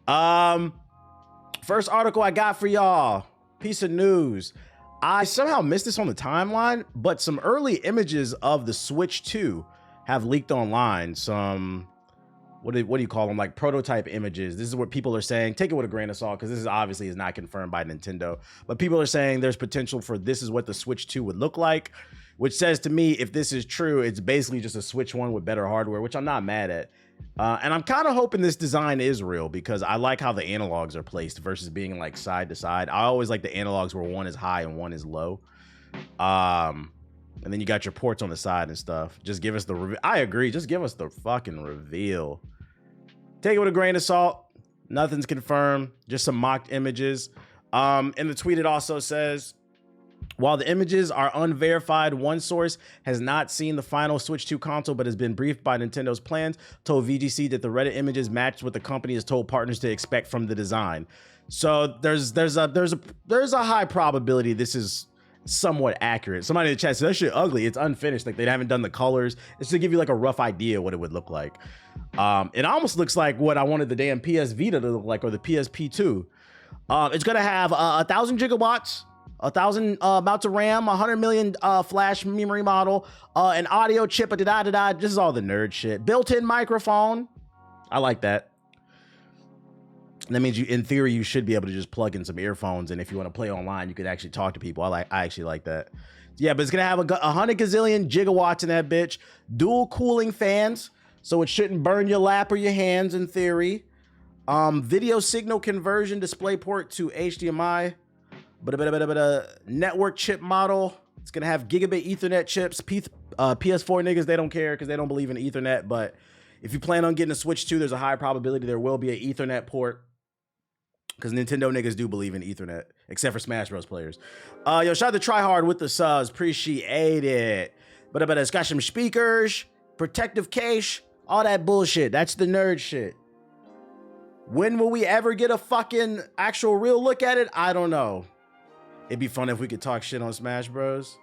First article I got for y'all. Piece of news. I somehow missed this on the timeline, but some early images of the Switch 2 have leaked online. Some, what do you call them? Like prototype images. This is what people are saying. Take it with a grain of salt, because this is obviously is not confirmed by Nintendo. But people are saying there's potential for this is what the Switch 2 would look like, which says to me, if this is true, it's basically just a Switch 1 with better hardware, which I'm not mad at. And I'm kind of hoping this design is real, because I like how the analogs are placed versus being like side to side. I always like the analogs where one is high and one is low. And then you got your ports on the side and stuff. Just give us the I agree. Just give us the fucking reveal. Take it with a grain of salt. Nothing's confirmed. Just some mocked images. In the tweet, it also says, while the images are unverified, one source has not seen the final Switch 2 console, but has been briefed by Nintendo's plans, told VGC that the Reddit images matched what the company has told partners to expect from the design. So there's a high probability this is somewhat accurate. Somebody in the chat said that shit ugly. It's unfinished. Like they haven't done the colors. It's to give you like a rough idea what it would look like. It almost looks like what I wanted the damn PS Vita to look like, or the PSP 2. It's gonna have 1,000 gigawatts. 1,000 amounts of RAM, 100 million flash memory model, an audio chip, This is all the nerd shit. Built-in microphone. I like that. That means you, in theory, you should be able to just plug in some earphones, and if you want to play online, you could actually talk to people. I actually like that. Yeah, but it's gonna have 100 gazillion gigawatts in that bitch. Dual cooling fans, so it shouldn't burn your lap or your hands in theory. Video signal conversion, DisplayPort to HDMI. But a network chip model. It's gonna have gigabit Ethernet chips. PS4 niggas, they don't care because they don't believe in Ethernet. But if you plan on getting a Switch 2, there's a high probability there will be an Ethernet port, because Nintendo niggas do believe in Ethernet, except for Smash Bros. Players. Yo, shout out to Tryhard with the subs. Appreciate it. But it's got some speakers, protective case, all that bullshit. That's the nerd shit. When will we ever get a fucking actual real look at it? I don't know. It'd be fun if we could talk shit on Smash Bros.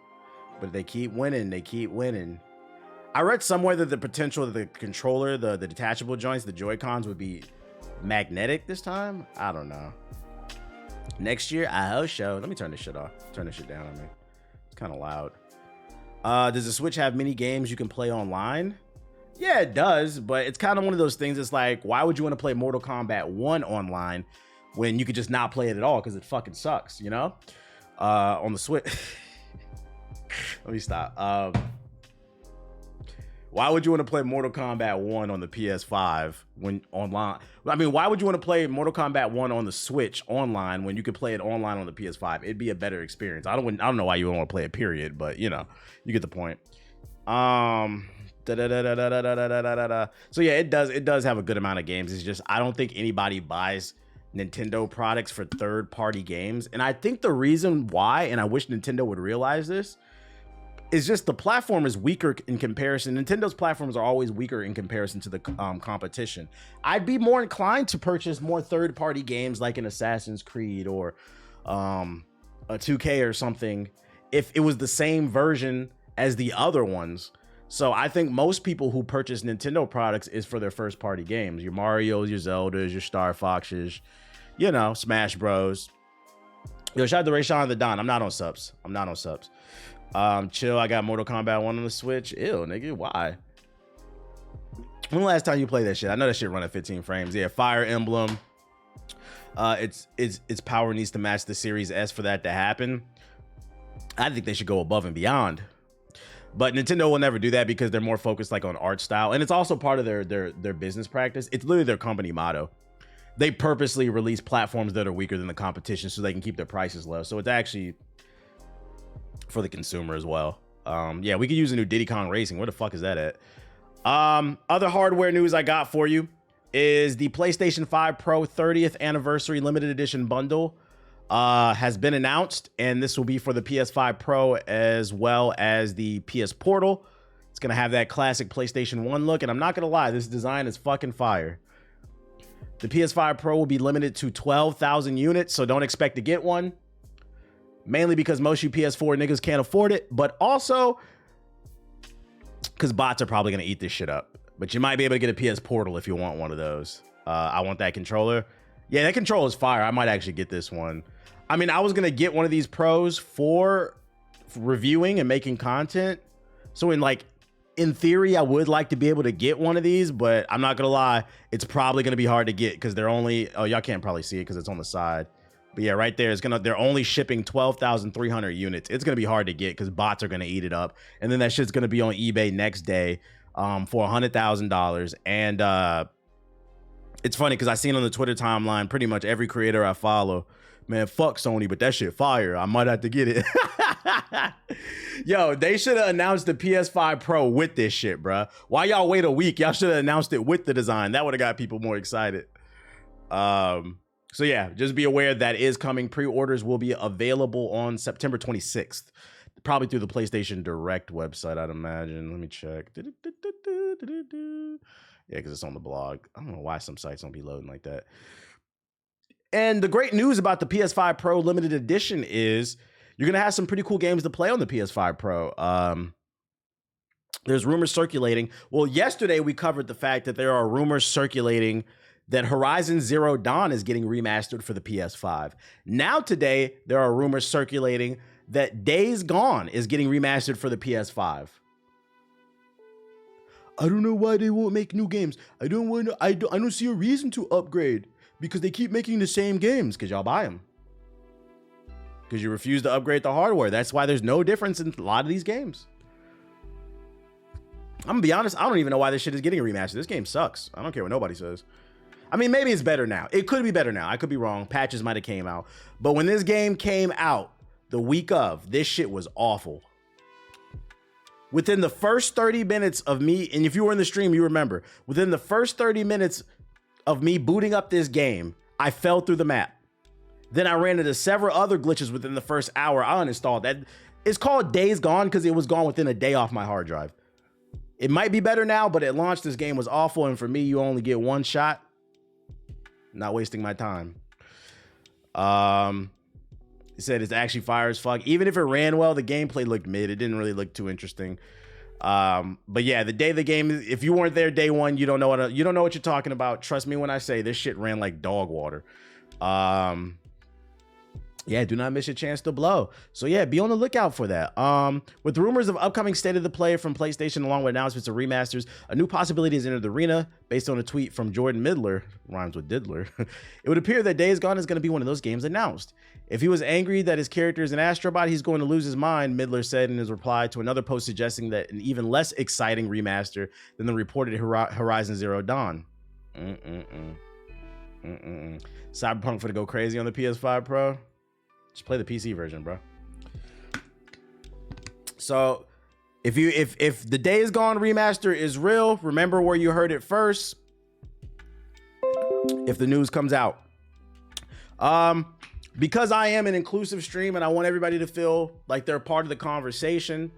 But they keep winning. They keep winning. I read somewhere that the potential of the controller, the detachable joints, the Joy-Cons would be magnetic this time. I don't know. Next year, I hope so. Let me turn this shit off. Turn this shit down on me. It's kind of loud. Does the Switch have mini games you can play online? Yeah, it does. But it's kind of one of those things. It's like, why would you want to play Mortal Kombat 1 online when you could just not play it at all? Because it fucking sucks, you know? On the Switch. Let me stop. Why would you want to play Mortal Kombat 1 on the PS5 when online? I mean, why would you want to play Mortal Kombat 1 on the Switch online when you could play it online on the PS5? It'd be a better experience. I don't know why you don't want to play it, period, but you know, you get the point. So yeah, it does have a good amount of games. It's just I don't think anybody buys Nintendo products for third-party games, and I think the reason why, and I wish Nintendo would realize this, is just the platform is weaker in comparison. Nintendo's platforms are always weaker in comparison to the competition. I'd be more inclined to purchase more third-party games like an Assassin's Creed or a 2K or something if it was the same version as the other ones. So I think most people who purchase Nintendo products is for their first party games. Your Marios, your Zeldas, your Star Foxes, you know, Smash Bros. Yo, shout out to Rayshawn the Don. I'm not on subs. Chill, I got Mortal Kombat 1 on the Switch. Ew, nigga, why? When the last time you played that shit? I know that shit run at 15 frames. Yeah, Fire Emblem. Its power needs to match the Series S for that to happen. I think they should go above and beyond. But Nintendo will never do that because they're more focused like on art style. And it's also part of their business practice. It's literally their company motto. They purposely release platforms that are weaker than the competition so they can keep their prices low. So it's actually for the consumer as well. Yeah, we could use a new Diddy Kong Racing. Where the fuck is that at? Other hardware news I got for you is the PlayStation 5 Pro 30th anniversary limited edition bundle has been announced, and this will be for the PS5 Pro as well as the PS Portal. It's gonna have that classic PlayStation 1 look, and I'm not gonna lie, this design is fucking fire. The PS5 Pro will be limited to 12,000 units, so don't expect to get one. Mainly because most of you PS4 niggas can't afford it, but also because bots are probably gonna eat this shit up. But you might be able to get a PS Portal if you want one of those. I want that controller. Yeah, that control is fire. I might actually get this one. I mean, I was gonna get one of these pros for reviewing and making content. So in theory, I would like to be able to get one of these, but I'm not gonna lie, it's probably gonna be hard to get because they're only, oh, y'all can't probably see it because it's on the side. But yeah, right there, they're only shipping 12,300 units. It's gonna be hard to get because bots are gonna eat it up. And then that shit's gonna be on eBay next day for $100,000. And it's funny because I seen on the Twitter timeline, pretty much every creator I follow, man, fuck Sony, but that shit fire. I might have to get it. Yo, they should have announced the PS5 Pro with this shit, bruh. Why y'all wait a week? Y'all should have announced it with the design. That would have got people more excited. So yeah, just be aware that is coming. Pre-orders will be available on September 26th. Probably through the PlayStation Direct website, I'd imagine. Let me check. Yeah, because it's on the blog. I don't know why some sites don't be loading like that. And the great news about the PS5 Pro limited edition is you're going to have some pretty cool games to play on the PS5 Pro. There's rumors circulating. Well, yesterday we covered the fact that there are rumors circulating that Horizon Zero Dawn is getting remastered for the PS5. Now today, there are rumors circulating that Days Gone is getting remastered for the PS5. I don't know why they won't make new games. I don't see a reason to upgrade because they keep making the same games because y'all buy them. Because you refuse to upgrade the hardware. That's why there's no difference in a lot of these games. I'm gonna be honest, I don't even know why this shit is getting remastered. This game sucks. I don't care what nobody says. I mean, maybe it's better now. It could be better now. I could be wrong. Patches might have came out. But when this game came out the week of, this shit was awful. Within the first 30 minutes of me, and if you were in the stream, you remember, within the first 30 minutes of me booting up this game, I fell through the map. Then I ran into several other glitches within the first hour. I uninstalled that. It's called Days Gone because it was gone within a day off my hard drive. It might be better now, but at launch, this game was awful. And for me, you only get one shot. Not wasting my time. He said it's actually fire as fuck. Even if it ran well, the gameplay looked mid. It didn't really look too interesting. But yeah, the day the game, if you weren't there day one, you don't know what you're talking about. Trust me when I say this shit ran like dog water. Yeah, do not miss your chance to blow. So yeah, be on the lookout for that. With rumors of upcoming State of the Play from PlayStation, along with announcements of remasters, a new possibility has entered the arena. Based on a tweet from Jordan Midler, rhymes with Diddler, it would appear that Days Gone is going to be one of those games announced. If he was angry that his character is an astrobot, he's going to lose his mind, Midler said in his reply to another post suggesting that an even less exciting remaster than the reported Horizon Zero Dawn. Cyberpunk for to go crazy on the PS5 Pro. Just play the PC version, bro. So if the Days Gone remaster is real, remember where you heard it first. If the news comes out. Because I am an inclusive stream and I want everybody to feel like they're part of the conversation,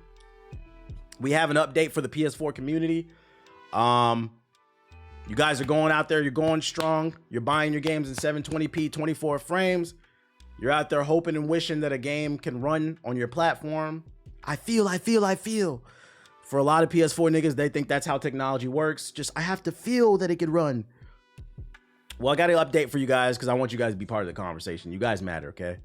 we have an update for the PS4 community. You guys are going out there, you're going strong, you're buying your games in 720p 24 frames. You're out there hoping and wishing that a game can run on your platform. I feel. For a lot of PS4 niggas, they think that's how technology works. I have to feel that it could run. Well, I got an update for you guys because I want you guys to be part of the conversation. You guys matter, okay?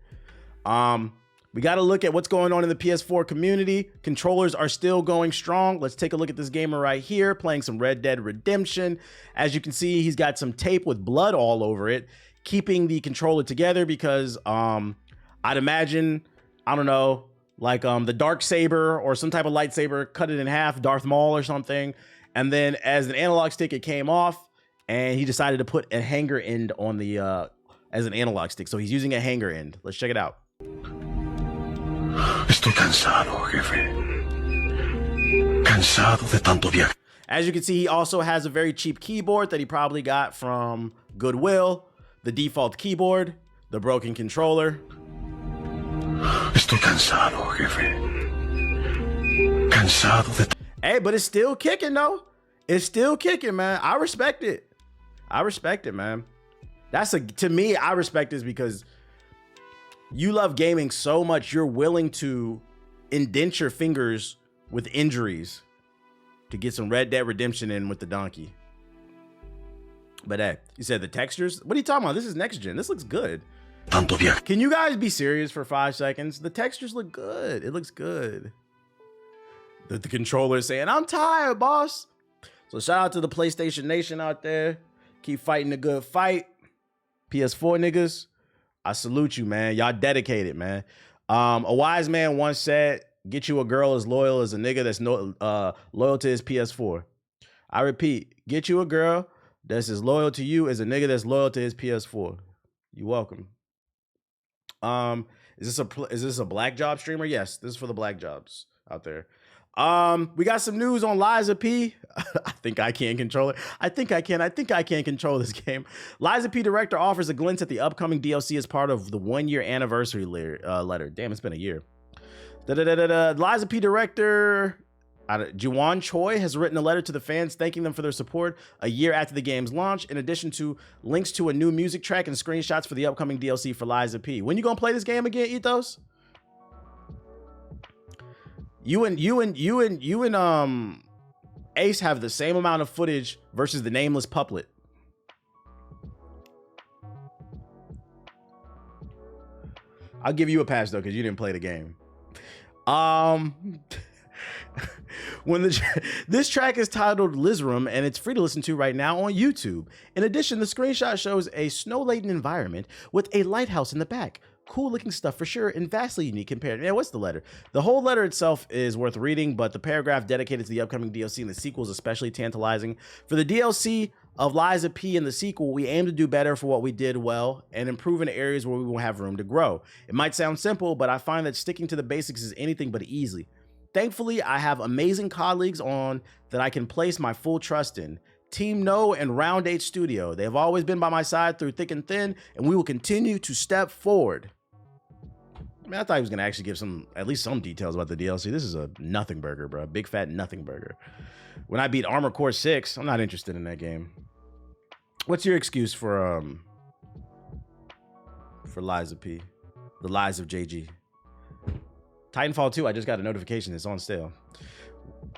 We got to look at what's going on in the PS4 community. Controllers are still going strong. Let's take a look at this gamer right here playing some Red Dead Redemption. As you can see, he's got some tape with blood all over it, keeping the controller together because I'd imagine, I don't know, like the dark saber or some type of lightsaber, cut it in half, Darth Maul or something. And then as an analog stick, it came off and he decided to put a hanger end on the as an analog stick. So he's using a hanger end. Let's check it out. Estoy cansado, jefe. Cansado de tanto viaje. As you can see, he also has a very cheap keyboard that he probably got from Goodwill. The default keyboard, the broken controller. Estoy cansado, jefe. Cansado de... Hey, but it's still kicking though. It's still kicking, man. I respect it. I respect it, man. To me, I respect this because you love gaming so much, you're willing to indent your fingers with injuries to get some Red Dead Redemption in with the donkey. But hey, you said the textures? What are you talking about? This is next gen. This looks good. Tanto viaje. Can you guys be serious for 5 seconds? The textures look good. It looks good. The controller is saying, I'm tired, boss. So shout out to the PlayStation Nation out there. Keep fighting the good fight. PS4 niggas, I salute you, man. Y'all dedicated, man. A wise man once said, get you a girl as loyal as a nigga that's loyal to his PS4. I repeat, get you a girl that's as loyal to you as a nigga that's loyal to his PS4. You welcome. Is this a black job streamer? Yes, this is for the black jobs out there. We got some news on Liza P. I think I can control it. I think I can control this game. Liza P director offers a glimpse at the upcoming DLC as part of the 1-year anniversary letter. Damn, it's been a year. Liza P director Juwon Choi has written a letter to the fans thanking them for their support a year after the game's launch, in addition to links to a new music track and screenshots for the upcoming DLC for Liza P. When you gonna play this game again, Ethos? You and Ace have the same amount of footage versus the nameless puppet. I'll give you a pass though, because you didn't play the game. This track is titled Lizrum, and it's free to listen to right now on YouTube. In addition, the screenshot shows a snow-laden environment with a lighthouse in the back. Cool looking stuff for sure, and vastly unique compared. Yeah, what's the letter? The whole letter itself is worth reading, but the paragraph dedicated to the upcoming DLC and the sequel is especially tantalizing. For the DLC of Liza P and the sequel, we aim to do better for what we did well and improve in areas where we will have room to grow. It might sound simple, but I find that sticking to the basics is anything but easy. Thankfully, I have amazing colleagues on that I can place my full trust in. Team No and Round 8 Studio. They have always been by my side through thick and thin, and we will continue to step forward. I mean, I thought he was going to actually give at least some details about the DLC. This is a nothing burger, bro. Big fat nothing burger. When I beat Armored Core 6, I'm not interested in that game. What's your excuse for Liza P? The Lies of JG. Titanfall 2, I just got a notification. It's on sale.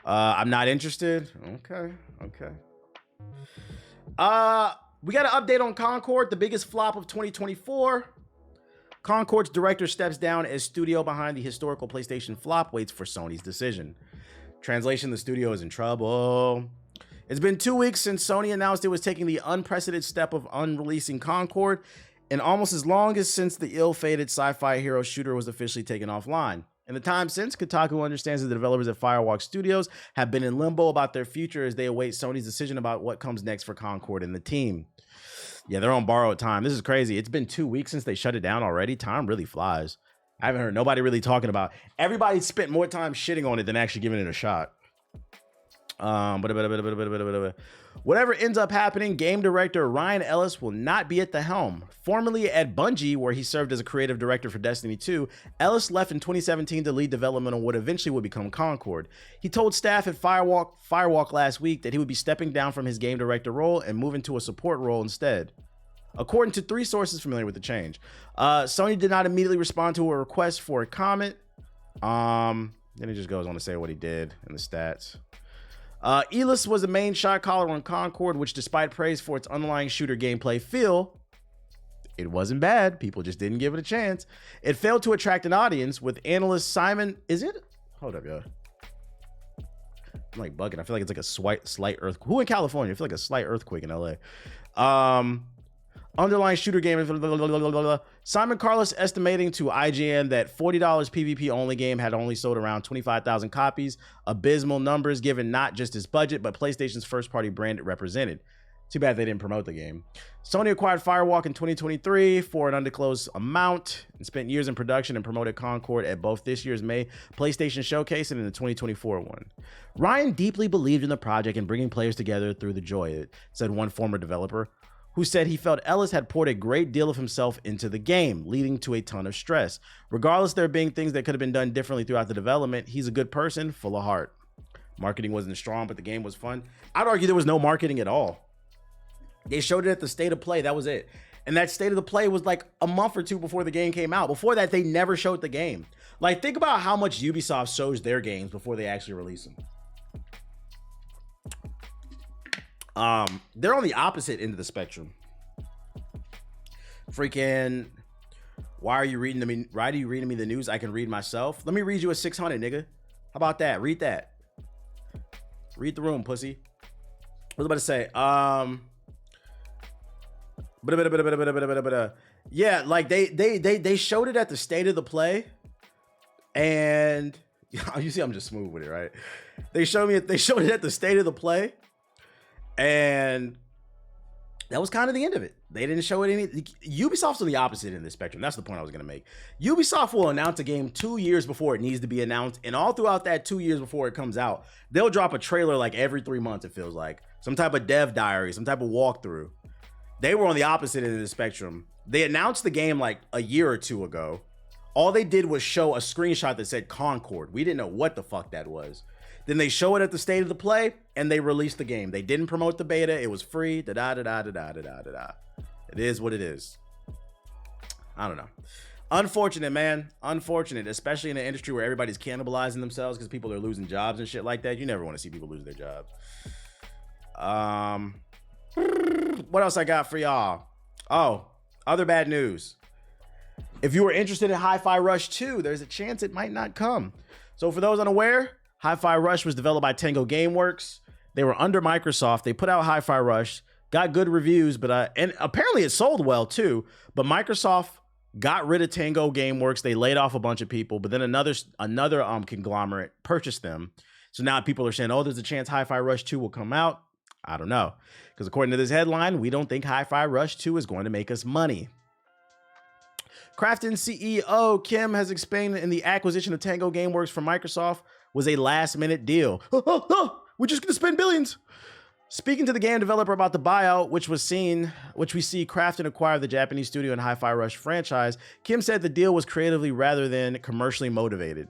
I'm not interested. Okay. We got an update on Concord, the biggest flop of 2024. Concord's director steps down as studio behind the historical PlayStation flop waits for Sony's decision. Translation, the studio is in trouble. It's been 2 weeks since Sony announced it was taking the unprecedented step of unreleasing Concord, and almost as long as since the ill-fated sci-fi hero shooter was officially taken offline. In the time since, Kotaku understands that the developers at Firewalk Studios have been in limbo about their future as they await Sony's decision about what comes next for Concord and the team. Yeah, they're on borrowed time. This is crazy. It's been 2 weeks since they shut it down already. Time really flies. I haven't heard nobody really talking about it. Everybody spent more time shitting on it than actually giving it a shot. Whatever ends up happening, game director Ryan Ellis will not be at the helm. Formerly at Bungie, where he served as a creative director for Destiny 2, Ellis left in 2017 to lead development on what eventually would become Concord. He told staff at Firewalk last week that he would be stepping down from his game director role and moving to a support role instead. According to 3 sources familiar with the change. Sony did not immediately respond to a request for a comment. Then he just goes on to say what he did and the stats. Ellis was the main shot caller on Concord, which despite praise for its underlying shooter gameplay feel, it wasn't bad. People just didn't give it a chance. It failed to attract an audience, with analyst Simon... Is it? Hold up, yo. I'm like bugging. I feel like it's like a slight earthquake. Who in California? I feel like a slight earthquake in LA. Underlying shooter game. Simon Carlos estimating to IGN that $40 PvP only game had only sold around 25,000 copies. Abysmal numbers given not just its budget, but PlayStation's first party brand it represented. Too bad they didn't promote the game. Sony acquired Firewalk in 2023 for an undisclosed amount and spent years in production and promoted Concord at both this year's May PlayStation Showcase and in the 2024 one. Ryan deeply believed in the project and bringing players together through the joy, it said one former developer, who said he felt Ellis had poured a great deal of himself into the game, leading to a ton of stress. Regardless there being things that could have been done differently throughout the development, he's a good person, full of heart. Marketing wasn't strong, but the game was fun. I'd argue there was no marketing at all. They showed it at the State of Play, that was it. And that State of the Play was like a month or two before the game came out. Before that, they never showed the game. Like, think about how much Ubisoft shows their games before they actually release them. They're on the opposite end of the spectrum. Freaking, why are you reading me? Why are you reading me the news? I can read myself. Let me read you a 600, nigga. How about that? Read that. Read the room, pussy. What was I about to say? Yeah, like they showed it at the state of the play, and you see I'm just smooth with it, right? They showed it at the state of the play, and that was kind of the end of it. They didn't show it any. Ubisoft's on the opposite end of the spectrum. That's the point I was gonna make. Ubisoft will announce a game 2 years before it needs to be announced, and all throughout that 2 years before it comes out, they'll drop a trailer like every 3 months. It feels like some type of dev diary, some type of walkthrough. They were on the opposite end of the spectrum. They announced the game like a year or two ago. All they did was show a screenshot that said Concord. We didn't know what the fuck that was. Then they show it at the state of the play, and they released the game. They didn't promote the beta. It was free. It is what it is. I don't know. Unfortunate, man. Unfortunate, especially in an industry where everybody's cannibalizing themselves because people are losing jobs and shit like that. You never want to see people lose their jobs. What else I got for y'all? Oh, other bad news. If you were interested in HiFi Rush 2, there's a chance it might not come. So for those unaware, HiFi Rush was developed by Tango Gameworks. They were under Microsoft. They put out HiFi Rush, got good reviews, but and apparently it sold well too. But Microsoft got rid of Tango Gameworks. They laid off a bunch of people, but then another conglomerate purchased them. So now people are saying, oh, there's a chance HiFi Rush 2 will come out. I don't know. Because according to this headline, we don't think HiFi Rush 2 is going to make us money. Krafton CEO Kim has explained in the acquisition of Tango Gameworks from Microsoft was a last-minute deal. We're just going to spend billions. Speaking to the game developer about the buyout, which we see Krafton acquire the Japanese studio and HiFi Rush franchise, Kim said the deal was creatively rather than commercially motivated.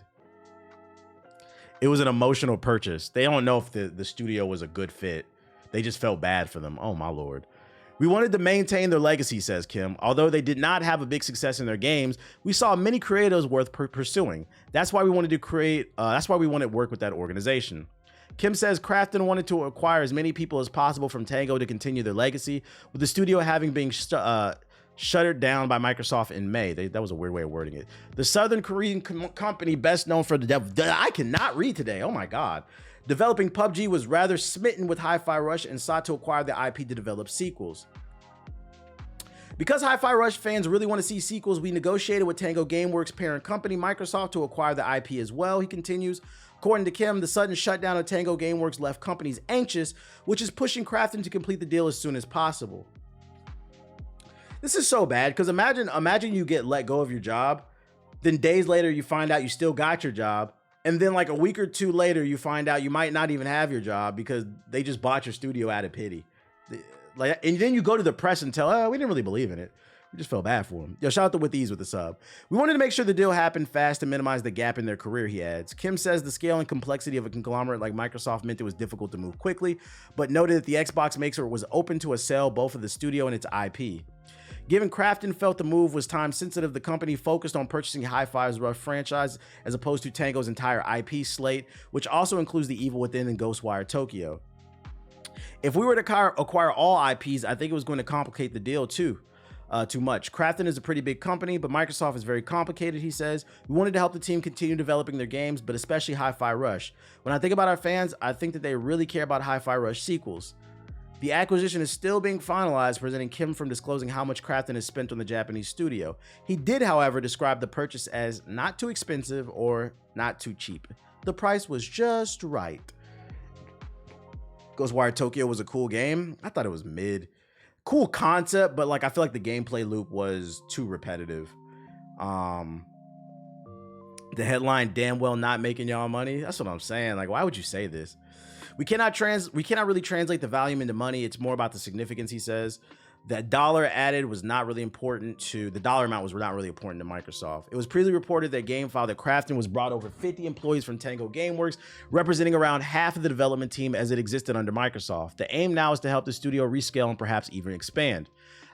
It was an emotional purchase. They don't know if the studio was a good fit. They just felt bad for them. Oh, my Lord. We wanted to maintain their legacy, says Kim. Although they did not have a big success in their games, we saw many creatives worth pursuing. That's why we wanted to create. That's why we wanted to work with that organization. Kim says Krafton wanted to acquire as many people as possible from Tango to continue their legacy, with the studio having been shuttered down by Microsoft in May. That was a weird way of wording it. The Southern Korean company best known for I cannot read today. Oh my God. Developing PUBG was rather smitten with HiFi Rush and sought to acquire the IP to develop sequels. Because HiFi Rush fans really want to see sequels, we negotiated with Tango Gameworks' parent company, Microsoft, to acquire the IP as well, he continues. According to Kim, the sudden shutdown of Tango Gameworks left companies anxious, which is pushing Krafton to complete the deal as soon as possible. This is so bad, because imagine you get let go of your job, then days later you find out you still got your job, and then like a week or two later, you find out you might not even have your job because they just bought your studio out of pity. Like, and then you go to the press and tell, oh, we didn't really believe in it. We just felt bad for him. Yo, shout out to With Ease with the sub. We wanted to make sure the deal happened fast to minimize the gap in their career, he adds. Kim says the scale and complexity of a conglomerate like Microsoft meant it was difficult to move quickly, but noted that the Xbox maker was open to a sale both of the studio and its IP. Given Krafton felt the move was time sensitive, the company focused on purchasing HiFi's Rush franchise as opposed to Tango's entire IP slate, which also includes The Evil Within and Ghostwire Tokyo. If we were to acquire all IPs, I think it was going to complicate the deal too much. Krafton is a pretty big company, but Microsoft is very complicated, he says. We wanted to help the team continue developing their games, but especially HiFi Rush. When I think about our fans, I think that they really care about HiFi Rush sequels. The acquisition is still being finalized, preventing Kim from disclosing how much Krafton has spent on the Japanese studio. He did, however, describe the purchase as not too expensive or not too cheap. The price was just right. Ghostwire Tokyo was a cool game. I thought it was mid. Cool concept, but like I feel like the gameplay loop was too repetitive. The headline, damn well not making y'all money. That's what I'm saying. Like, why would you say this? We cannot really translate the volume into money. It's more about the significance, he says. That dollar added was not really important to the dollar amount was not really important to Microsoft. It was previously reported that GameFile that Krafton was brought over 50 employees from Tango Gameworks, representing around half of the development team as it existed under Microsoft. The aim now is to help the studio rescale and perhaps even expand.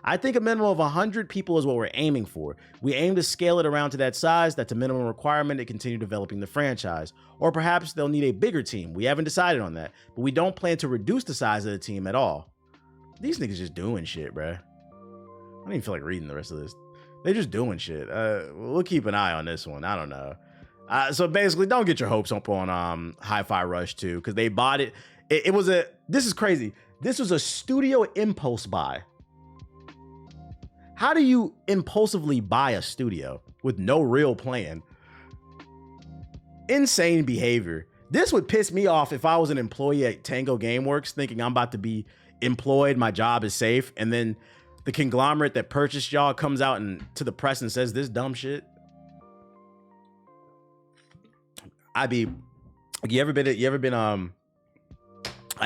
I think a minimum of 100 people is what we're aiming for. We aim to scale it around to that size. That's a minimum requirement to continue developing the franchise. Or perhaps they'll need a bigger team. We haven't decided on that, but we don't plan to reduce the size of the team at all. These niggas just doing shit, bruh. I don't even feel like reading the rest of this. They're just doing shit. We'll keep an eye on this one. I don't know. So basically, don't get your hopes up on HiFi Rush 2 because they bought it. It was this is crazy. This was a studio impulse buy. How do you impulsively buy a studio with no real plan? Insane behavior. This would piss me off if I was an employee at Tango Gameworks thinking I'm about to be employed, my job is safe, and then the conglomerate that purchased y'all comes out and to the press and says this dumb shit. I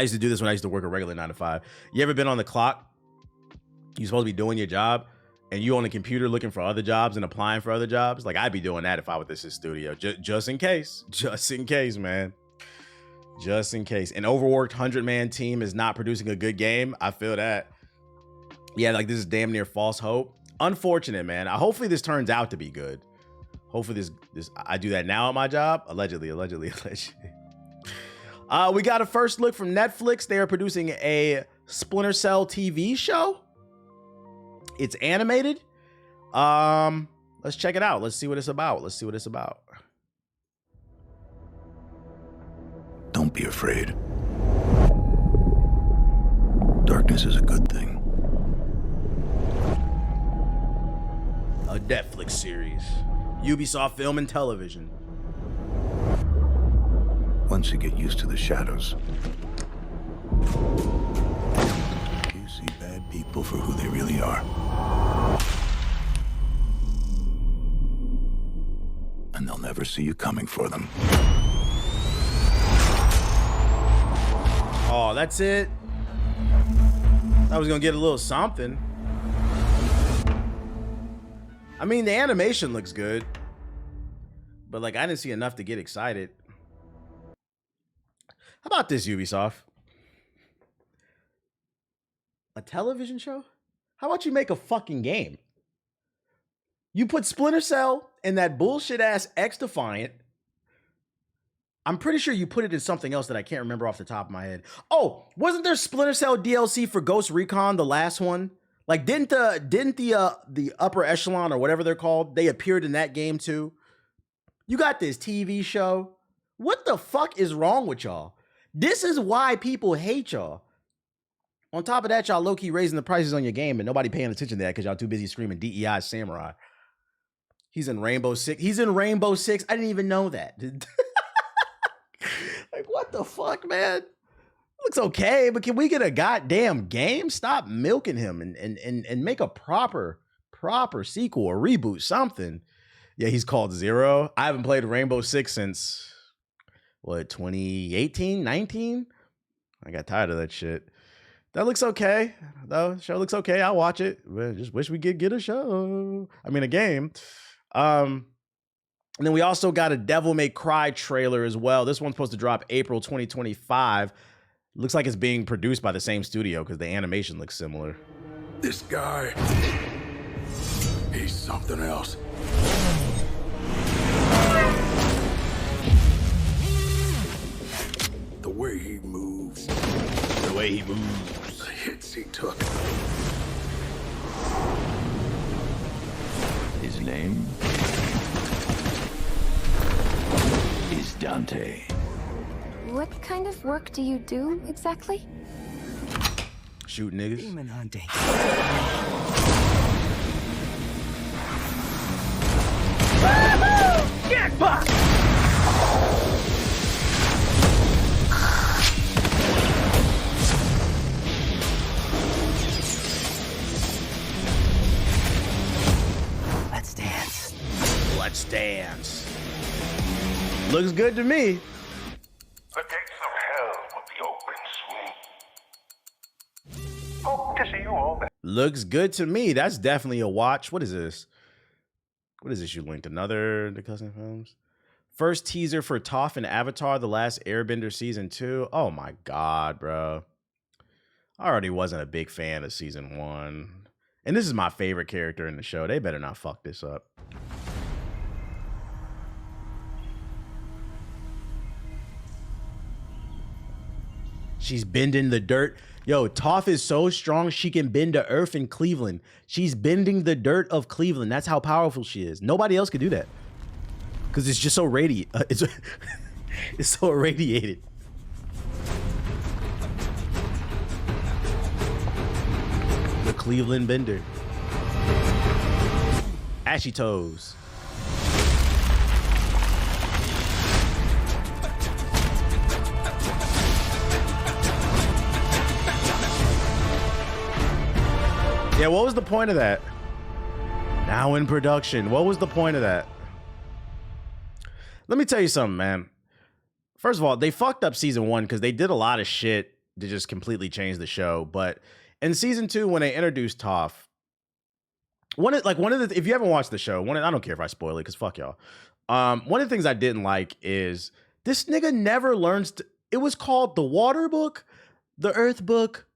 used to do this when I used to work a regular 9 to 5. You ever been on the clock? You're supposed to be doing your job and you on the computer looking for other jobs and applying for other jobs? Like, I'd be doing that if I was this studio, just in case, man. Just in case. An overworked 100-man team is not producing a good game. I feel that. Yeah, like this is damn near false hope. Unfortunate, man. Hopefully this turns out to be good. Hopefully this I do that now at my job. Allegedly. We got a first look from Netflix. They are producing a Splinter Cell TV show. It's animated. Let's check it out. Let's see what it's about. Don't be afraid. Darkness is a good thing. A Netflix series. Ubisoft Film and Television. Once you get used to the shadows, you see bad people for who they really are. And they'll never see you coming for them. Oh, that's it? I was gonna get a little something. I mean, the animation looks good, but like I didn't see enough to get excited. How about this, Ubisoft? A television show? How about you make a fucking game? You put Splinter Cell in that bullshit ass X-Defiant. I'm pretty sure you put it in something else that I can't remember off the top of my head. Oh, wasn't there Splinter Cell DLC for Ghost Recon, the last one? Like, didn't the upper echelon or whatever they're called, they appeared in that game too? You got this TV show. What the fuck is wrong with y'all? This is why people hate y'all. On top of that, y'all low-key raising the prices on your game and nobody paying attention to that because y'all too busy screaming DEI Samurai. He's in Rainbow Six. I didn't even know that. Like, what the fuck, man? Looks okay, but can we get a goddamn game? Stop milking him and make a proper sequel or reboot, something. Yeah, he's called Zero. I haven't played Rainbow Six since, what, 2018, 19? I got tired of that shit. That looks okay, though. Show looks okay. I'll watch it. But just wish we could get a show. I mean, a game. And then we also got a Devil May Cry trailer as well. This one's supposed to drop April 2025. Looks like it's being produced by the same studio because the animation looks similar. This guy, he's something else. The way he moves. The hits he took. His name is Dante. What kind of work do you do exactly? Shoot niggas. Demon hunting. Get back! Let's dance. Looks good to me. The gates of hell will be open soon. Hope to see you all back. Looks good to me. That's definitely a watch. What is this? What is this you linked? Another The Cousin Films? First teaser for Toph and Avatar: The Last Airbender Season 2. Oh my God, bro. I already wasn't a big fan of Season 1. And this is my favorite character in the show. They better not fuck this up. She's bending the dirt. Yo, Toph is so strong she can bend the earth in Cleveland. She's bending the dirt of Cleveland. That's how powerful she is. Nobody else could do that. Because it's just so it's so irradiated. The Cleveland Bender. Ashy toes. Yeah, what was the point of that? Now in production. What was the point of that? Let me tell you something, man. First of all, they fucked up season 1 because they did a lot of shit to just completely change the show. But in season 2, when they introduced Toph, if you haven't watched the show, I don't care if I spoil it because fuck y'all. One of the things I didn't like is this nigga never learns it was called the Water Book, the Earth Book,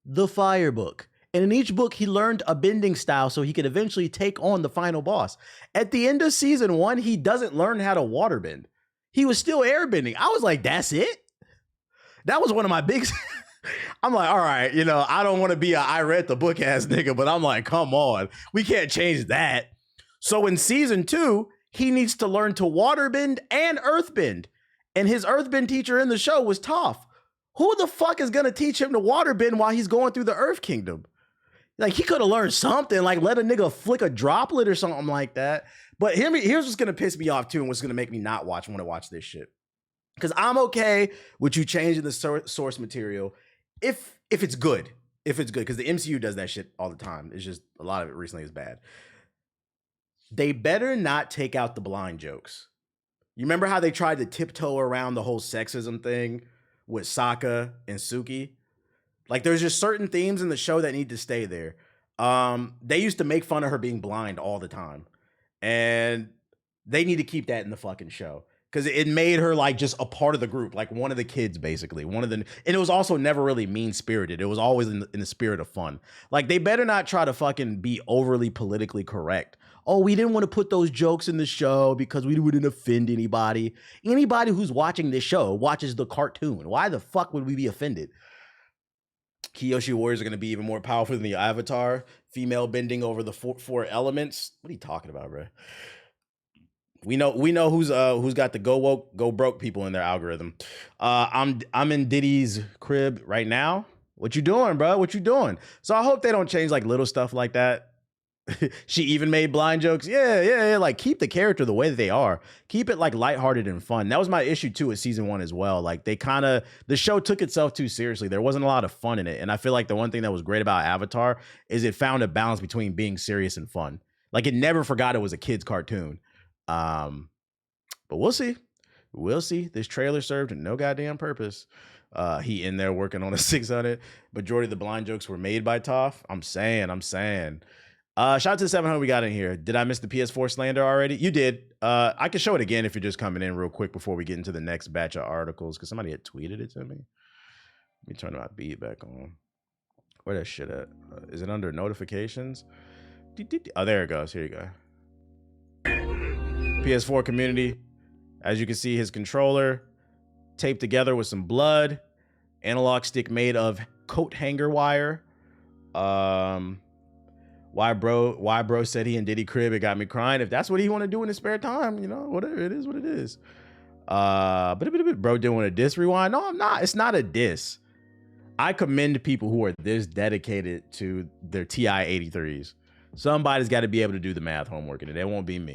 the Fire Book. And in each book, he learned a bending style so he could eventually take on the final boss. At the end of season 1, he doesn't learn how to water bend. He was still airbending. I was like, that's it? That was one of my big... I'm like, all right, I don't want to be I read the book ass nigga, but I'm like, come on. We can't change that. So in season 2, he needs to learn to water bend and earth bend. And his earthbend teacher in the show was Toph. Who the fuck is going to teach him to water bend while he's going through the Earth Kingdom? Like, he could have learned something, like let a nigga flick a droplet or something like that. But here's what's going to piss me off, too, and what's going to make me not want to watch this shit. Because I'm okay with you changing the source material if it's good. If it's good, because the MCU does that shit all the time. It's just, a lot of it recently is bad. They better not take out the blind jokes. You remember how they tried to tiptoe around the whole sexism thing with Sokka and Suki? Like, there's just certain themes in the show that need to stay there. They used to make fun of her being blind all the time. And they need to keep that in the fucking show. Because it made her, like, just a part of the group. Like, one of the kids, basically. And it was also never really mean-spirited. It was always in the spirit of fun. Like, they better not try to fucking be overly politically correct. Oh, we didn't want to put those jokes in the show because we wouldn't offend anybody. Anybody who's watching this show watches the cartoon. Why the fuck would we be offended? Kyoshi warriors are going to be even more powerful than the Avatar. Female bending over the four elements. What are you talking about, bro? We know who's got the go woke, go broke people in their algorithm. I'm in Diddy's crib right now. What you doing, bro? What you doing? So I hope they don't change like little stuff like that. She even made blind jokes. Yeah. Like, keep the character the way that they are. Keep it like lighthearted and fun. That was my issue too with season 1 as well. Like, the show took itself too seriously. There wasn't a lot of fun in it. And I feel like the one thing that was great about Avatar is it found a balance between being serious and fun. Like, it never forgot it was a kid's cartoon. But we'll see. We'll see. This trailer served no goddamn purpose. He in there working on a 600. Majority of the blind jokes were made by Toph. I'm saying. Shout out to the 700 we got in here. Did I miss the PS4 slander already? You did. I can show it again if you're just coming in real quick before we get into the next batch of articles, because somebody had tweeted it to me. Let me turn my beat back on. Where that shit at? Is it under notifications? Oh, there it goes. Here you go. PS4 Community. As you can see, his controller taped together with some blood. Analog stick made of coat hanger wire. Why bro said he and Diddy crib, it got me crying. If that's what he want to do in his spare time, whatever, it is what it is. But bro doing a diss rewind. No, I'm not. It's not a diss. I commend people who are this dedicated to their TI-83s. Somebody's got to be able to do the math homework, and it won't be me.